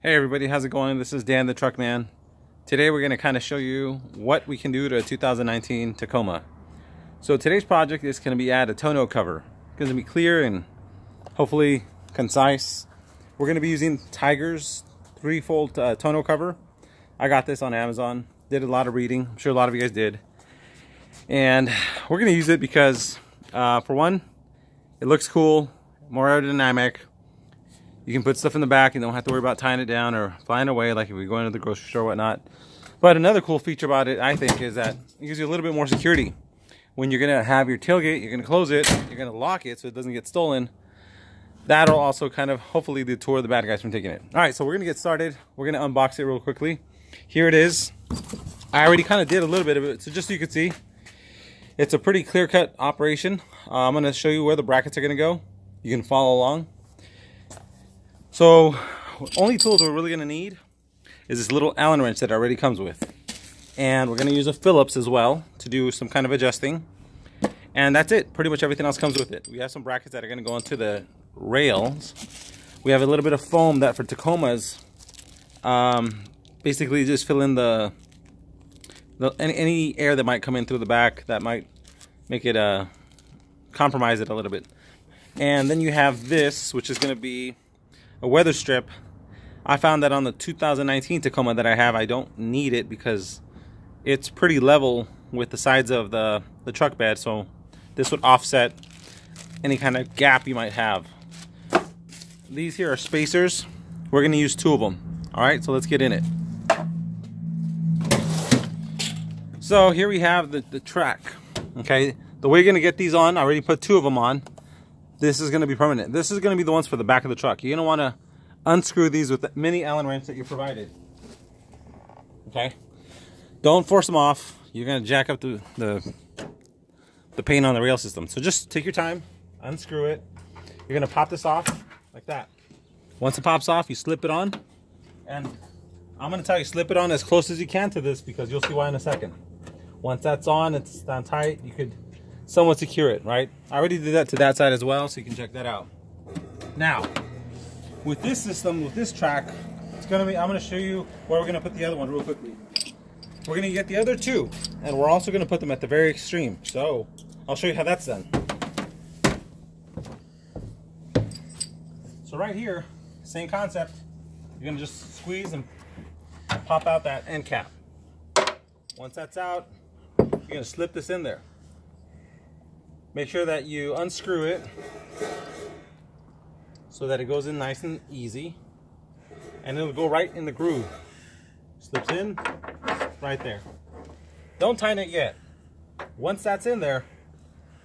Hey everybody, how's it going? This is Dan the Truck Man. Today we're going to kind of show you what we can do to a 2019 Tacoma. So today's project is going to be add a tonneau cover. It's going to be clear and hopefully concise. We're going to be using Tyger's 3-fold tonneau cover. I got this on Amazon. Did a lot of reading. I'm sure a lot of you guys did. And we're going to use it because for one, it looks cool, more aerodynamic. You can put stuff in the back. You don't have to worry about tying it down or flying away like if we go into the grocery store or whatnot. But another cool feature about it, I think, is that it gives you a little bit more security. When you're going to have your tailgate, you're going to close it, you're going to lock it so it doesn't get stolen. That'll also kind of hopefully deter the bad guys from taking it. All right, so we're going to get started. We're going to unbox it real quickly. Here it is. I already kind of did a little bit of it, so just so you can see, it's a pretty clear-cut operation. I'm going to show you where the brackets are going to go. You can follow along. So, only tools we're really going to need is this little Allen wrench that already comes with. And we're going to use a Phillips as well to do some kind of adjusting. And that's it. Pretty much everything else comes with it. We have some brackets that are going to go into the rails. We have a little bit of foam that for Tacomas, basically just fill in any air that might come in through the back that might make it compromise it a little bit. And then you have this, which is going to be a weather strip. I found that on the 2019 Tacoma that I have, I don't need it because it's pretty level with the sides of the truck bed, so this would offset any kind of gap you might have. These here are spacers. We're going to use 2 of them. Alright, so let's get in it. So here we have the track. Okay, the way you're going to get these on, I already put 2 of them on. This is going to be permanent. This is going to be the ones for the back of the truck. You're going to want to unscrew these with the mini Allen wrench that you're provided. Okay? Don't force them off. You're going to jack up the paint on the rail system. So just take your time, unscrew it. You're going to pop this off like that. Once it pops off, you slip it on. And I'm going to tell you, slip it on as close as you can to this because you'll see why in a second. Once that's on, it's down tight, you could somewhat secure it, right? I already did that to that side as well, so you can check that out. Now, with this system, with this track, it's gonna be, I'm gonna show you where we're gonna put the other one real quickly. We're gonna get the other 2, and we're also gonna put them at the very extreme. So, I'll show you how that's done. So right here, same concept. You're gonna just squeeze and pop out that end cap. Once that's out, you're gonna slip this in there. Make sure that you unscrew it so that it goes in nice and easy, and it'll go right in the groove. Slips in right there. Don't tighten it yet. Once that's in there,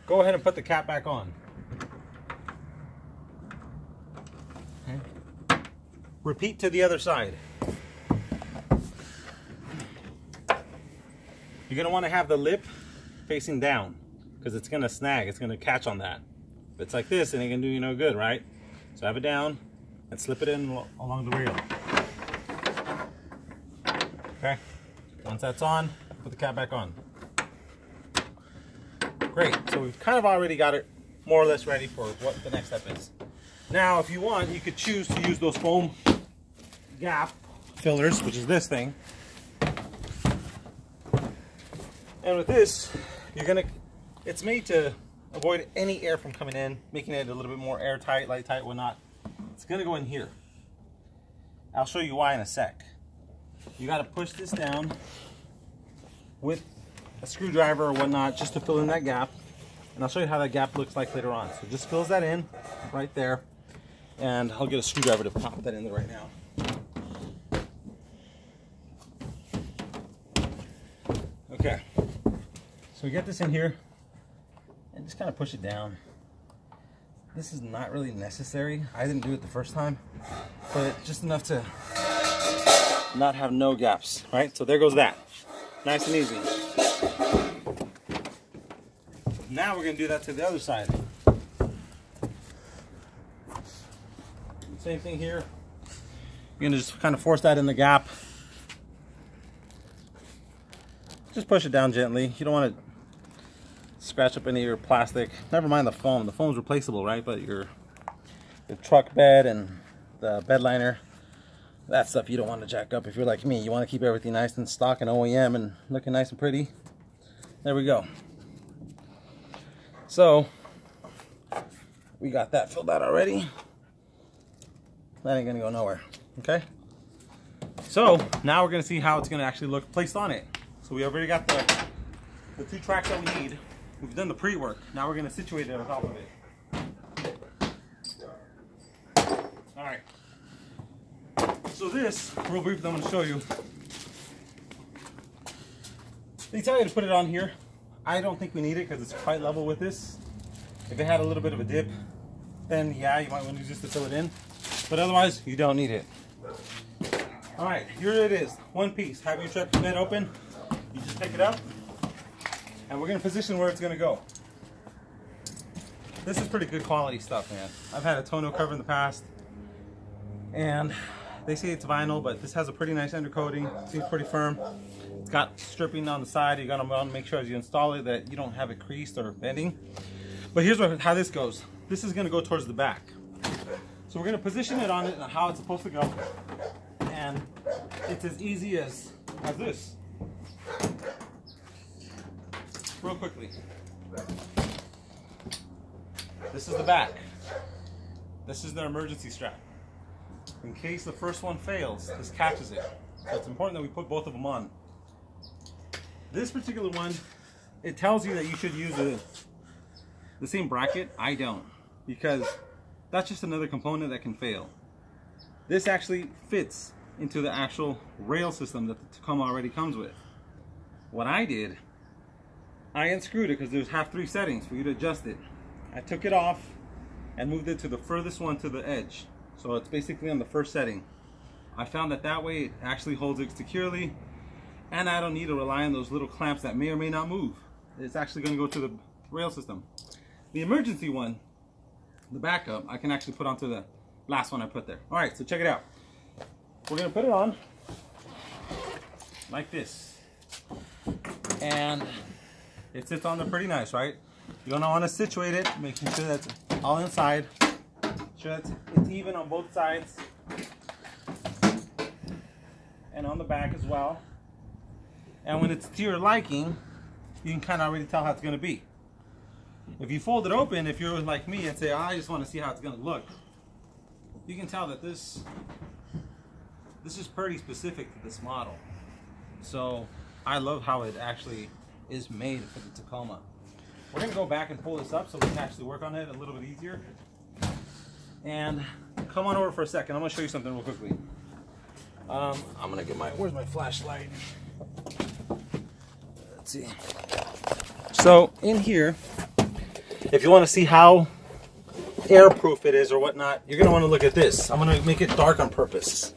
go ahead and put the cap back on. Okay. Repeat to the other side. You're going to want to have the lip facing down, because it's going to snag, it's going to catch on that. If it's like this, it ain't going to do you no good, right? So have it down and slip it in along the rail. Okay, once that's on, put the cap back on. Great, so we've kind of already got it more or less ready for what the next step is. Now, if you want, you could choose to use those foam gap fillers, which is this thing. And with this, you're going to, it's made to avoid any air from coming in, making it a little bit more airtight, light tight, whatnot. It's going to go in here. I'll show you why in a sec. You got to push this down with a screwdriver or whatnot just to fill in that gap. And I'll show you how that gap looks like later on. So just fills that in right there. And I'll get a screwdriver to pop that in there right now. Okay. So we get this in here. And just kind of push it down. This is not really necessary. I didn't do it the first time, but just enough to not have no gaps, right? So there goes that. Nice and easy. Now we're going to do that to the other side. Same thing here. You're going to just kind of force that in the gap. Just push it down gently. You don't want to scratch up any of your plastic. Never mind the foam. The foam's replaceable, right? But your truck bed and the bed liner, That stuff you don't want to jack up if you're like me. You want to keep everything nice and stock and OEM and looking nice and pretty. There we go. So we got that filled out already. That ain't gonna go nowhere. Okay. So now we're gonna see how it's gonna actually look placed on it. So we already got the 2 tracks that we need. We've done the pre-work. Now we're gonna situate it on top of it. All right. So this, real brief, I'm going to show you. They tell you to put it on here. I don't think we need it because it's quite level with this. If it had a little bit of a dip, then yeah, you might want to use this to fill it in. But otherwise, you don't need it. All right, here it is. One piece. Have your truck bed open. You just pick it up. And we're going to position where it's going to go. This is pretty good quality stuff, man. I've had a tonneau cover in the past. And they say it's vinyl, but this has a pretty nice undercoating. Seems pretty firm. It's got stripping on the side. You gotta want to make sure as you install it that you don't have it creased or bending. But here's how this goes. This is gonna go towards the back. So we're gonna position it on it and how it's supposed to go. And it's as easy as this. Real quickly. This is the back. This is the emergency strap. In case the first one fails, this catches it. So it's important that we put both of them on. This particular one, it tells you that you should use the same bracket. I don't, because that's just another component that can fail. This actually fits into the actual rail system that the Tacoma already comes with. What I did, I unscrewed it because there's 3 settings for you to adjust it. I took it off and moved it to the furthest one to the edge. So it's basically on the first setting. I found that way it actually holds it securely, and I don't need to rely on those little clamps that may or may not move. It's actually going to go to the rail system. The emergency one, the backup, I can actually put onto the last one I put there. All right, so check it out. We're going to put it on like this, and it sits on there pretty nice, right? You're going to want to situate it, making sure that's all inside. Sure it's even on both sides and on the back as well. And when it's to your liking, you can kind of already tell how it's going to be. If you fold it open, if you're like me and say, I just want to see how it's going to look, you can tell that this is pretty specific to this model. So I love how it actually is made for the Tacoma. We're going to go back and pull this up so we can actually work on it a little bit easier. And come on over for a second. I'm going to show you something real quickly. I'm going to get where's my flashlight? Let's see. So in here, if you want to see how airproof it is or whatnot, you're going to want to look at this. I'm going to make it dark on purpose.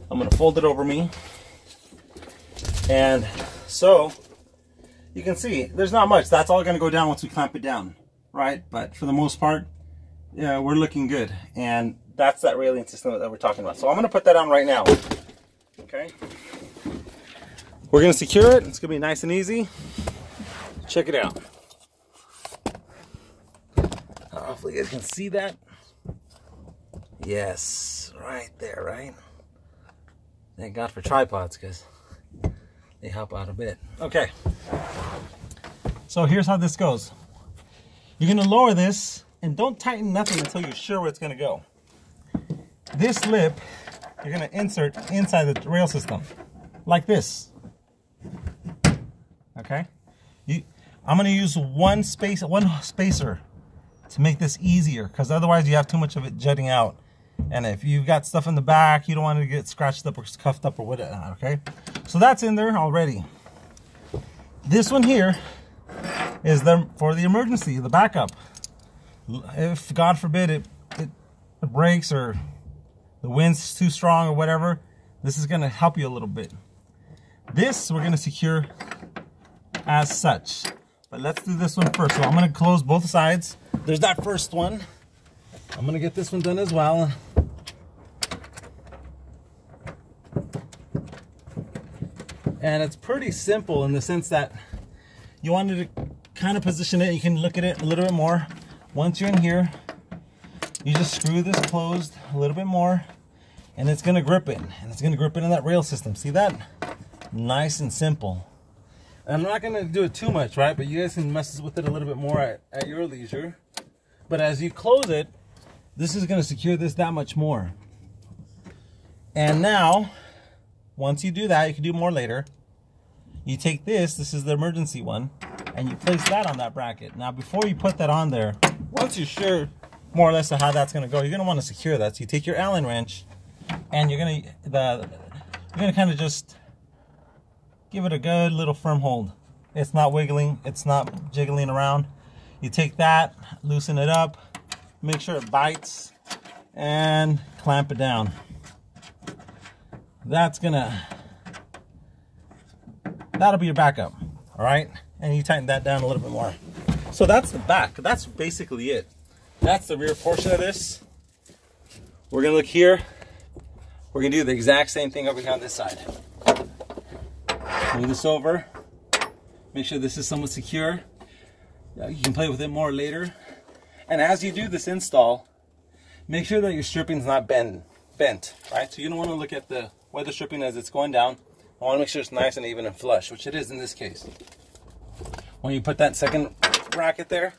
I'm going to fold it over me. And so you can see there's not much. That's all going to go down once we clamp it down, right? But for the most part, yeah, we're looking good, and that's that railing system that we're talking about. So I'm going to put that on right now. Okay, we're going to secure it. It's going to be nice and easy. Check it out. Hopefully you guys can see that. Yes, right there, right? Thank God for tripods, because they help out a bit. Okay, so here's how this goes. You're going to lower this. And don't tighten nothing until you're sure where it's going to go. This lip, you're going to insert inside the rail system, like this. Okay? I'm going to use one spacer to make this easier, because otherwise you have too much of it jutting out. And if you've got stuff in the back, you don't want it to get scratched up or cuffed up or whatever, okay? So that's in there already. This one here is for the emergency, the backup. If, God forbid, it breaks or the wind's too strong or whatever, this is going to help you a little bit. This we're going to secure as such. But let's do this one first. So I'm going to close both sides. There's that first one. I'm going to get this one done as well. And it's pretty simple in the sense that you wanted to kind of position it. You can look at it a little bit more. Once you're in here, you just screw this closed a little bit more, and it's gonna grip it, and it's gonna grip it in that rail system. See that? Nice and simple. And I'm not gonna do it too much, right? But you guys can mess with it a little bit more at your leisure. But as you close it, this is gonna secure this that much more. And now, once you do that, you can do more later. You take this is the emergency one, and you place that on that bracket. Now, before you put that on there, once you're sure more or less of how that's gonna go, you're gonna wanna secure that. So you take your Allen wrench, and you're gonna kind of just give it a good little firm hold. It's not wiggling, it's not jiggling around. You take that, loosen it up, make sure it bites, and clamp it down. That'll be your backup, all right? And you tighten that down a little bit more. So that's the back, that's basically it. That's the rear portion of this. We're gonna look here. We're gonna do the exact same thing over here on this side. Move this over. Make sure this is somewhat secure. You can play with it more later. And as you do this install, make sure that your stripping's not bent, right? So you don't want to look at the weather stripping as it's going down. I want to make sure it's nice and even and flush, which it is in this case. When you put that second bracket there,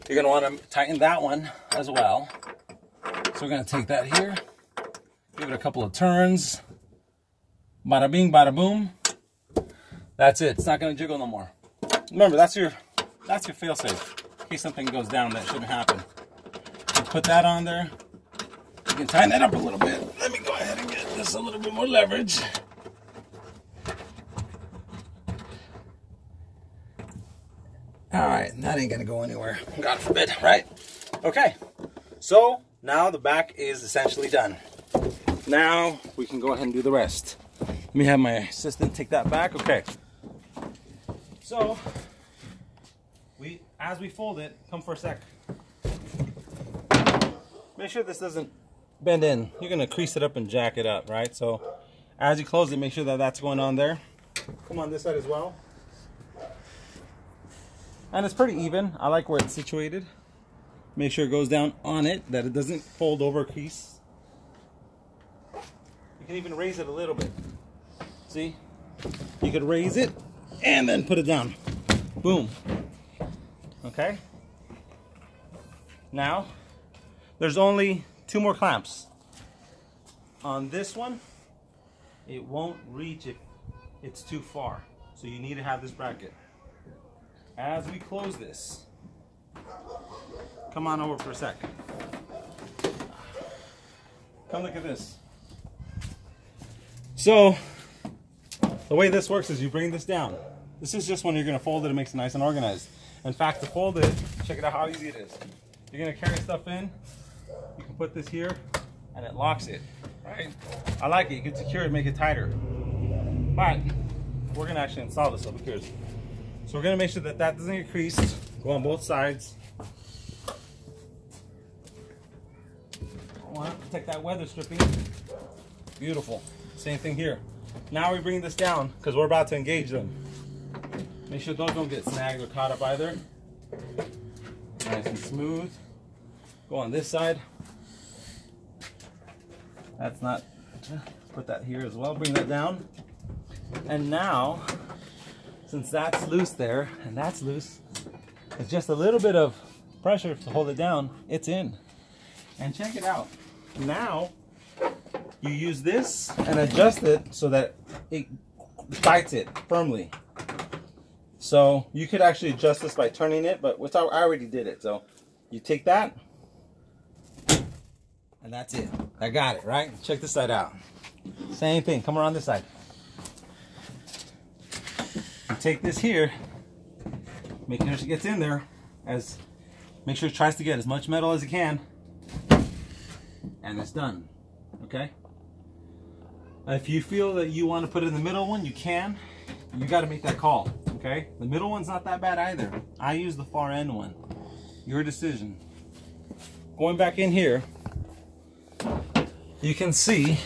you're going to want to tighten that one as well. So we're going to take that here, give it a couple of turns. Bada bing, bada boom. That's it. It's not going to jiggle no more. Remember, that's your fail-safe in case something goes down that shouldn't happen. You put that on there. You can tighten that up a little bit. Let me go ahead and get this a little bit more leverage. All right, that ain't going to go anywhere. God forbid, right? Okay, so now the back is essentially done. Now we can go ahead and do the rest. Let me have my assistant take that back. Okay. So, as we fold it, come for a sec. Make sure this doesn't bend in. You're gonna crease it up and jack it up, right? So, as you close it, make sure that that's going on there. Come on this side as well. And it's pretty even. I like where it's situated. Make sure it goes down on it, that it doesn't fold over, crease. You can even raise it a little bit. See? You could raise it and then put it down. Boom. Okay? Now, there's only 2 more clamps. On this one, it won't reach if it's too far. So you need to have this bracket. As we close this, come on over for a sec. Come look at this. So, the way this works is you bring this down. This is just when you're going to fold it, it makes it nice and organized. In fact, to fold it, check it out how easy it is. You're going to carry stuff in, you can put this here, and it locks it, right? I like it, you can secure it, make it tighter. But, we're going to actually install this, so who cares? So we're going to make sure that that doesn't get creased. Go on both sides. Want to protect that weather stripping. Beautiful. Same thing here. Now we bring this down because we're about to engage them. Make sure those don't get snagged or caught up either. Nice and smooth. Go on this side. That's not, put that here as well. Bring that down. And now, since that's loose there and that's loose, it's just a little bit of pressure to hold it down. It's in. And check it out. Now, you use this and adjust it so that it bites it firmly. So you could actually adjust this by turning it, but I already did it. So you take that, and that's it. I got it, right? Check this side out. Same thing, come around this side. You take this here, make sure it gets in there, make sure it tries to get as much metal as it can, and it's done, okay? If you feel that you want to put it in the middle one, you can. You got to make that call, okay? The middle one's not that bad either. I use the far end one. Your decision. Going back in here, you can see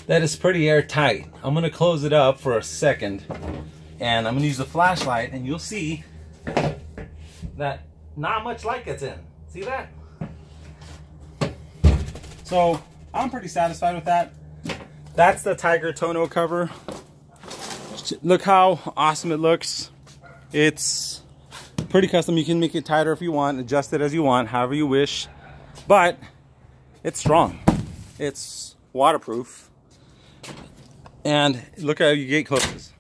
that it's pretty airtight. I'm going to close it up for a second, and I'm going to use the flashlight, and you'll see that not much light gets in. See that? So I'm pretty satisfied with that. That's the Tyger tonneau cover. Look how awesome it looks. It's pretty custom. You can make it tighter if you want, adjust it as you want, however you wish. But it's strong. It's waterproof. And look how your gate closes.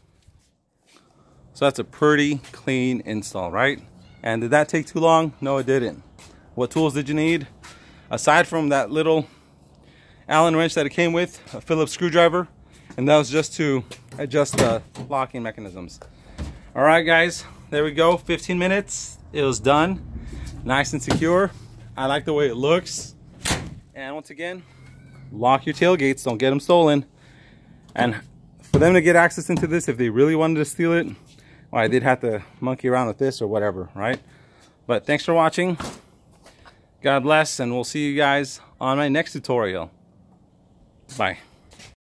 So that's a pretty clean install, right? And did that take too long? No, it didn't. What tools did you need? Aside from that little Allen wrench that it came with, a Phillips screwdriver, and that was just to adjust the locking mechanisms. All right, guys, there we go. 15 minutes. It was done. Nice and secure. I like the way it looks. And once again, lock your tailgates. Don't get them stolen. And for them to get access into this, if they really wanted to steal it, well, they'd have to monkey around with this or whatever, right? But thanks for watching. God bless, and we'll see you guys on my next tutorial. Bye.